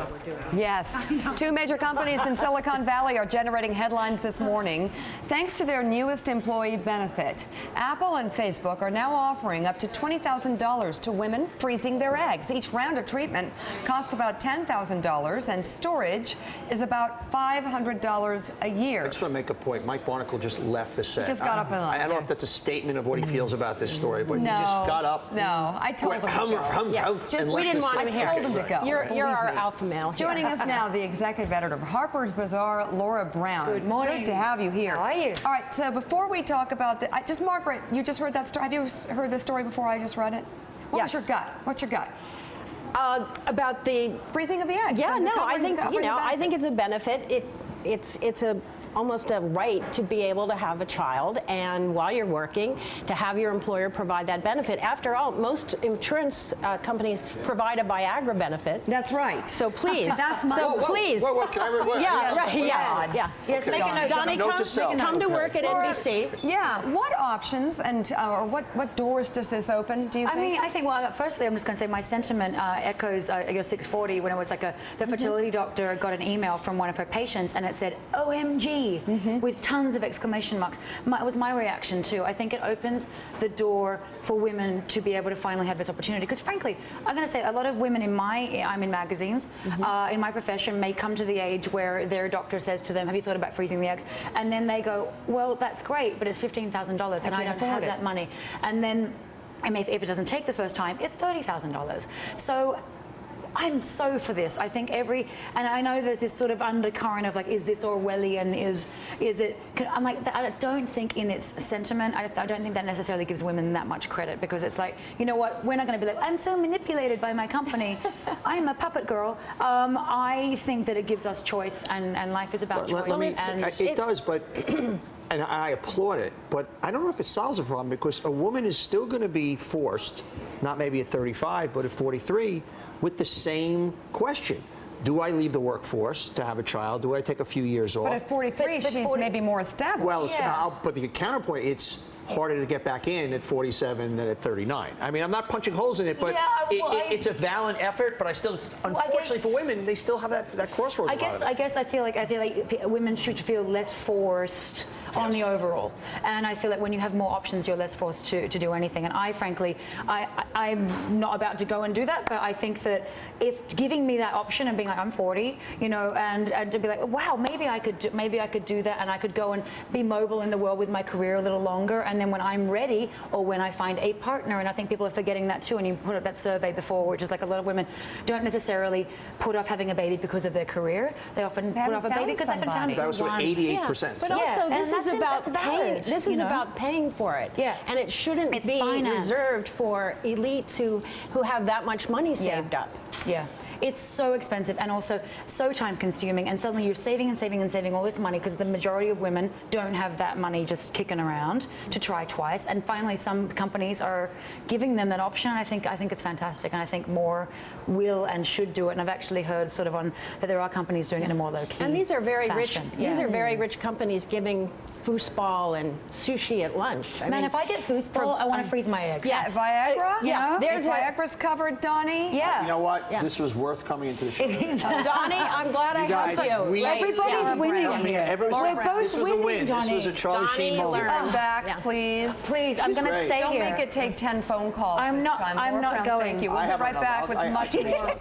what we're doing. Yes. Two major companies in Silicon Valley are generating headlines this morning thanks to their newest employee benefit. Apple and Facebook are now offering up to $20,000 to women freezing their eggs. Each round of treatment costs about $10,000, and storage is about $500 a year. I just want to make a point. Mike Barnacle just left the set. He just got up and left. I don't know if that's a statement of what he feels about this story, but he just got up. No, I told him to go. We didn't want him here. I told him to go. You're our alpha male. Joining us now, the executive editor of Harper's Bazaar, Laura Brown. Good morning. Good to have you here. How are you? All right, so before we talk about just Margaret, you just heard that story. Have you heard this story before I just read it? What was your gut? What's your gut? About the freezing of the eggs. Yeah, no, I think I think it's a benefit. It's almost a right to be able to have a child, and while you're working, to have your employer provide that benefit. After all, most insurance companies provide a Viagra benefit. That's right. So please, please. Whoa, can I rewind? Yeah, right. Yeah. Yes, make a note. Donnie, come to work at NBC. Yeah. What options and or what doors does this open? Do you think? I think. Well, firstly, I'm just going to say my sentiment echoes your 640 when it was like the fertility doctor got an email from one of her patients and it said OMG. With tons of exclamation marks. It was my reaction too. I think it opens the door for women to be able to finally have this opportunity. Because frankly, I'm going to say a lot of women I'm in magazines, in my profession, may come to the age where their doctor says to them, have you thought about freezing the eggs? And then they go, well, that's great, but it's $15,000 and I don't have that money. And then, if it doesn't take the first time, it's $30,000. So I'm so for this. I think and I know there's this sort of undercurrent of like, is this Orwellian? Is it? I'm like, I don't think in its sentiment, I don't think that necessarily gives women that much credit, because it's like, you know what? We're not going to be like, I'm so manipulated by my company. I'm a puppet girl. I think that it gives us choice, and life is about choice. It does, but. And I applaud it, but I don't know if it solves the problem, because a woman is still going to be forced, not maybe at 35, but at 43, with the same question. Do I leave the workforce to have a child? Do I take a few years off? But at 43, she's maybe more established. Well, but the counterpoint, it's harder to get back in at 47 than at 39. I mean, I'm not punching holes in it, but it's a valiant effort. But I still, unfortunately for women, they still have that crossroads. I feel like women should feel less forced on the overall, and I feel like when you have more options, you're less forced to do anything. And I'm not about to go and do that, but I think that if giving me that option and being like, I'm 40, you know, and to be like, wow, maybe I could do that, and I could go and be mobile in the world with my career a little longer, and then when I'm ready, or when I find a partner, and I think people are forgetting that too. And you put up that survey before, which is like a lot of women don't necessarily put off having a baby because of their career. They often put off a baby because they haven't found it. That was what 88%. But also, this is about paying. This is about paying for it. Yeah. And it shouldn't be reserved for elites who have that much money saved up. Yeah. It's so expensive and also so time consuming, and suddenly you're saving and saving and saving all this money, because the majority of women don't have that money just kicking around to try twice. And finally, some companies are giving them that option. I think it's fantastic, and I think more will and should do it. And I've actually heard sort of that there are companies doing it in a more low-key And these are very fashion. rich. These are very rich companies giving foosball and sushi at lunch. I mean, if I get foosball, I want to freeze my eggs. Yes. Viagra? Yeah. There's Viagra's covered, Donnie. Yeah. You know what? This was worth coming into the show. Donnie, I'm glad I helped you. Everybody's winning here. We're both this was a win. Donnie. This was a Charlie Sheen moment. Come back, please. Please, I'm going to stay Don't here. make it take 10 phone calls this time. I'm not going. Thank you. We'll be right back with much more.